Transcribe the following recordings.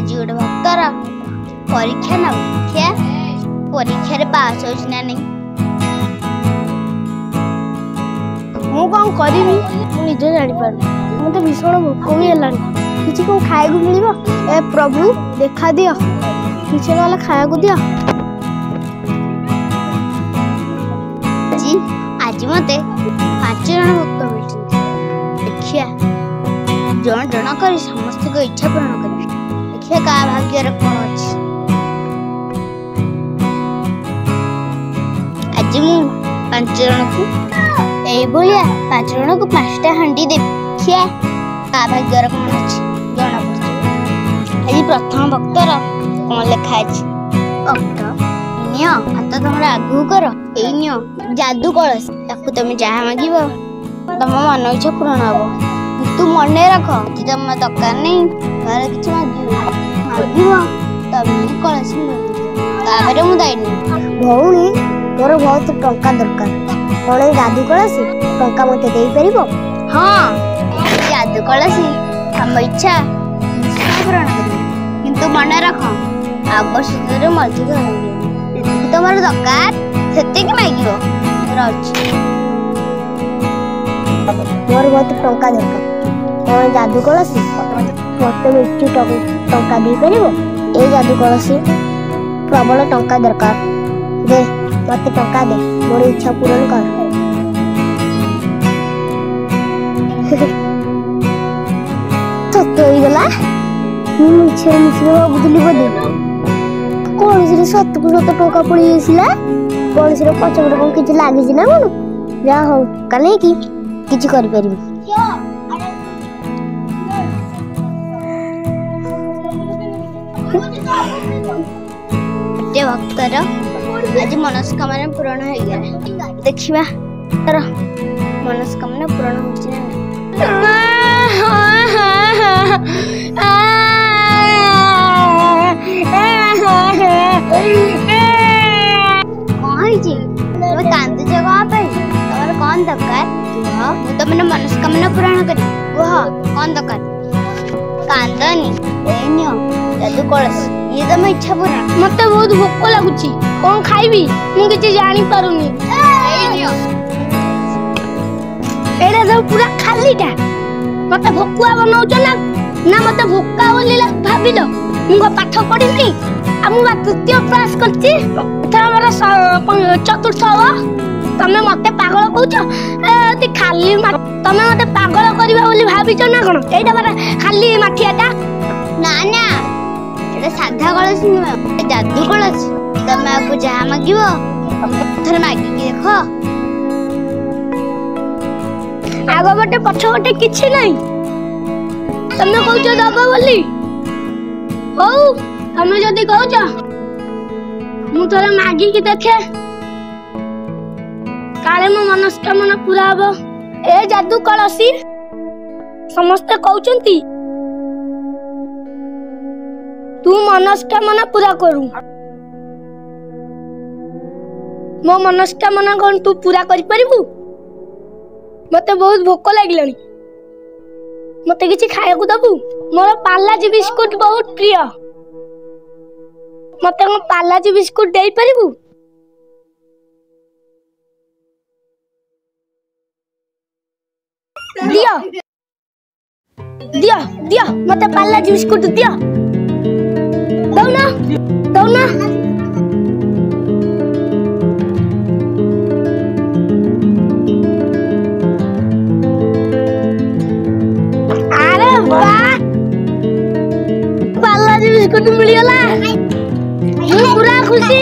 आज गोटे भक्तर परीक्षा ना परीक्षा परीक्षा पास हो नहीं मु कौन करी निजे जापर मत भीषण भोक भी है किसी कौन खाया मिल ए प्रभु देखा दियो किसी ना खाया दियो आज मत 5 जन भक्त मिलते देखिया जन जन कर समस्त को इच्छा पूर्ण कर देखिए का भाग्य कौन अच्छी आज मु 5 जन को भाया 5 जन को 5टा हांडी दे देखिए का भाग्य कौन अच्छी जना पड़ आज प्रथम भक्तर कौन लिखा भक्त हाथ तुम आगू कर नियो जादू कलश ताकू तुम जहाँ मांग तुम मन इच्छा पूर्ण हम तू मन रख कि तुम दरकार नहीं घर किसी मांग तुम कलश मुझे दायनी भौणी मोर बहुत टंका दरकार कौन जादू कलश टंका मत दे पार हाँ जादू कलश हम इच्छा पूर्ण कर मन रख आवश्यक मर्जी तुम दरकार से मांग मोर बहुत टंका दरकार कौन जादू कलश मत मृत्यु टंका दे पार ये जादू कलश प्रबल टंका दरकार दे मत टंका दे मोर इच्छा पूर्ण कर सत्य हो गला मुझे बुझली बोधे कौन से सत को सत टंका पड़ी कौन से पचपट कौन किसी लगी ना कौन जहाँ हो कल कि किसी कर भक्तर आज मनस्कामना पूर्ण हो गया देखिबा तर मनस्कामना पूर्ण हो कांदुच कौन कौन दरकार तो मैंने मनस्कामना पूर्ण करी कह कौन दरकार कांदनी जादू कलश ये तो मैं इच्छा पूर्ण मत बहुत भोक लगुच कौन खाइबी मुझे जानी पारुनी एड़ा सब पूरा खालीटा मत भोकुआ बनाउछ ना मत भोका बोली भाबिल मु पाठ पढ़िनी आ मु तृतीय क्लास करछि एथरा मोर चतुर्थ हो तमे मते पागल कहूछ खाली तमे मते पागल करबा बोली भाबिछ ना कोन एटा बार खाली माठियाटा ना ना एटा साधा कलश नुह जादू कलश तमे आपको जहाँ मांगिबो थरे मांगी देखो आगो बटे पछ बटे किछि नहीं तमे कहूछ दबो बोली हो तमे जदी कहूछ मु थरे मागी की देखे काले मो मनस्कामना पूरा हबो ए जादू कलसी समस्त कहउचंती तू मनस्कामना पूरा करू मो मनस्कामना कोन तू पूरा करि परिबू मते बहुत भोक लागिलानी मते किछि खायकु दबू मोर पालाजी बिस्कुट बहुत प्रिय मते को पालाजी बिस्कुट देई परिबू दियो दियो दियो मते पालाजी बिस्कुट दियो दौना दौना अरे वाह पालाजी बिस्कुट मिल गला पूरा खुशी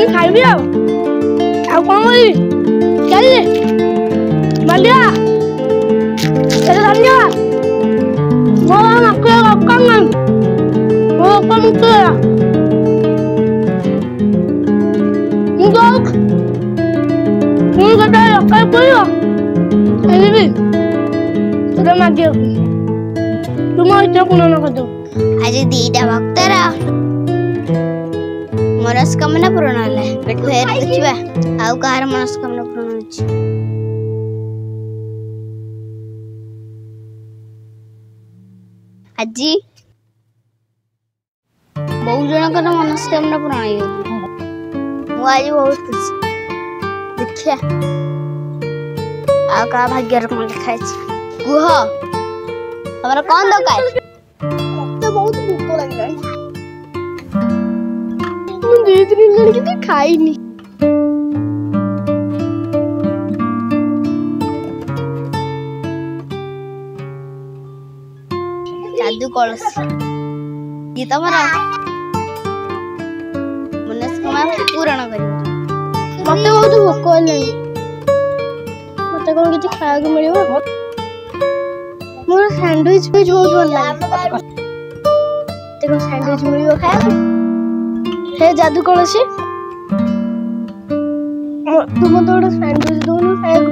खाइबी आ कौन करी चलिए बंदिया चलो धन्यवाद मोर मक्के कम वो कम तो ଯିବି ତୋର ମାଗିବାକୁ ତୁ ମୋ ଇଚ୍ଛା ପୂରଣ କରିଦବୁ। ଆଜି ଦିଟା ଭକ୍ତର ମନସ୍କାମନା ପୂରଣ ହେଲା। ଫେର ଦେଖିବା ଆଉ କାହାର ମନସ୍କାମନା ପୂରଣ ହେଉଛି। ଆଜି ବହୁ ଜଣଙ୍କର ମନସ୍କାମନା ପୂରଣ ହେଇଗଲା। ମୁଁ ଆଜି ବହୁତ ଖୁସି। ଦେଖିବା ଆଉ କାହା ଭାଗ୍ୟରେ କଣ ଲେଖା ଅଛି। କୁହ ତମର କଣ ଦରକାର? ମତେ ବହୁତ ଭୋକ ଲାଗିଲାଣି। ମୁଁ 2-3 ଦିନ କିଛି ଖାଇନି। ଯାଦୁ କଳସୀ ଇଏ ତମର ମନସ୍କାମନା ପୂରଣ କରିବ। ମତେ ବହୁତ ଭୋକ ହେଲାଣି। ମତେ କଣ କିଛି ଖାଇବାକୁ ମିଳିବ? ମୋର ସ୍ୟାଣ୍ଡୱିଚ ବହୁତ ଭଲ ଲାଗେ। ମତେ କଣ ସ୍ୟାଣ୍ଡୱିଚ ମିଳିବ ଖାଇବାକୁ? ହେ ଯାଦୁ କଳସୀ ତୁ ମତେ ଗୋଟେ ସ୍ୟାଣ୍ଡୱିଚ ଦଉନୁ ଖାଇବାକୁ।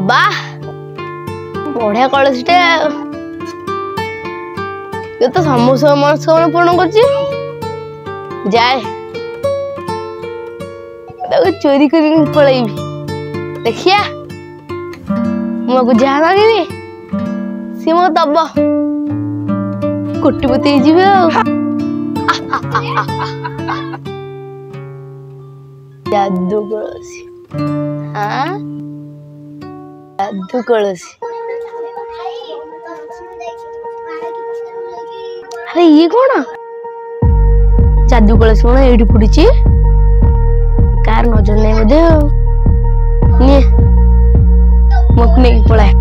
ବାহ ବଢିଆ କଳସୀଟା। ଏ ତ ସମସ୍ତଙ୍କ ମନସ୍କାମନା ପୂରଣ କରୁଛି। ଯାଏ ତାକୁ ଚୋରି କରି ପଳେଇବି। ଦେଖିଆ ମୁଁ ଆକୁ ଯାହା ମାଗିବି ସିଏ ମତେ ଦବ। କୋଟିପତି ହେଇଯିବେ ଆଉ। ଯାଦୁ କଳସୀ ଯାଦୁ କଳସୀ। ଆରେ ଇଏ କଣ? ଯାଦୁ କଳସୀ କଣ ଏଇଠି ପଡିଛି? କାର ନଜର ନାହିଁ ବୋଧେ। ଆଉ ନିଏ ମକୁ ନେଇକି ପଳାଏ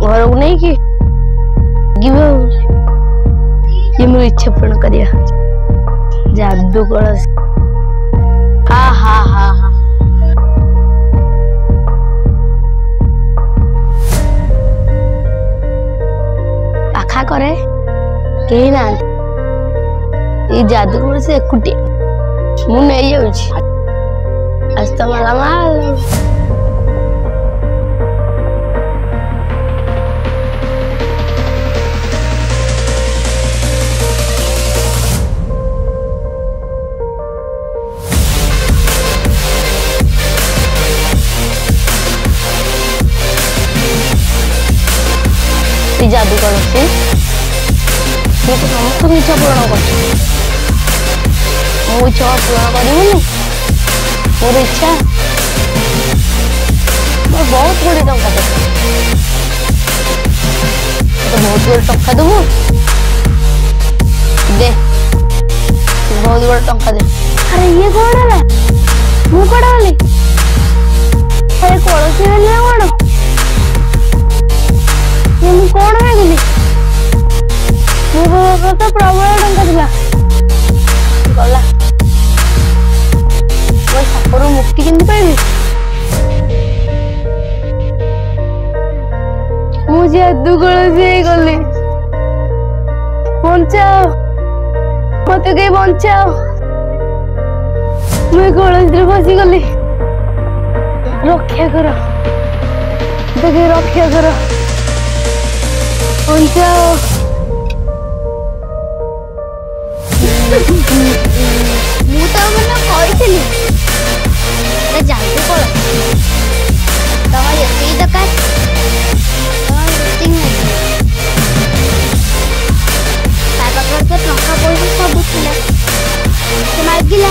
ଘରକୁ ନେଇକି ଯିବ ଆଉ। ଇଏ ମୋର ଇଚ୍ଛା ପୂରଣ କରିବା। ଯାଦୁ କଳସୀ ହା ହା ହା ହା। ପାଖା କରେ କେହି ନାହାନ୍ତି। ଏଇ ଯାଦୁ କଳସୀ ଏକୁଟିଆ ମୁଁ ନେଇଯାଉଛି। ଆସ୍ତ ମାଲାମାଲ। ଯାଦୁ କଳସୀ ସିଏ ତ ସମସ୍ତଙ୍କ ଇଚ୍ଛା ପୂରଣ କରୁଛି। ମୋ ଇଚ୍ଛା ପୂରଣ କରିବୁନି? ମୋର ଇଚ୍ଛା ମୋର ବହୁତ ଗୁଡ଼ିଏ ଟଙ୍କା ଦେବ। ମତେ ବହୁତ ଗୁଡ଼ିଏ ଟଙ୍କା ଦେବୁ। ଦେ ବହୁତ ଗୁଡ଼ିଏ ଟଙ୍କା ଦେ। ଆରେ ଇଏ କଣ ହେଲା? ମୁଁ କୁଆଡେ ଗଲି? କଳସୀ ହେଲି ନା କଣ? ମୁଁ କଣ ମାଗିଲି? ମୋ ପାଖରେ ତ ପ୍ରବଳ ଟଙ୍କା ଥିଲା। ଗଲା। ମୁଁ ସାପରୁ ମୁକ୍ତି କେମିତି ପାଇବି? ମୁଁ ଯାଦୁ କଳସୀ ହେଇଗଲି। ବଞ୍ଚାଅ ମତେ କେହି ବଞ୍ଚାଅ। ମୁଁ କଳସୀରେ ଫସିଗଲି। ରକ୍ଷା କର ମତେ କେହି ରକ୍ଷା କର। ବଞ୍ଚାଅ। ମୁଁ ତ ମାନେ କହିଥିଲି ଯାଦୁ କଳସୀ ତମର ଯେତିକି ଦରକାର ତମର ସେତିକି ନେଇଯିବ। ତା ପାଖରେ ତ ଟଙ୍କା ପଇସା ସବୁ ଥିଲା। ସେ ମାଗିଲା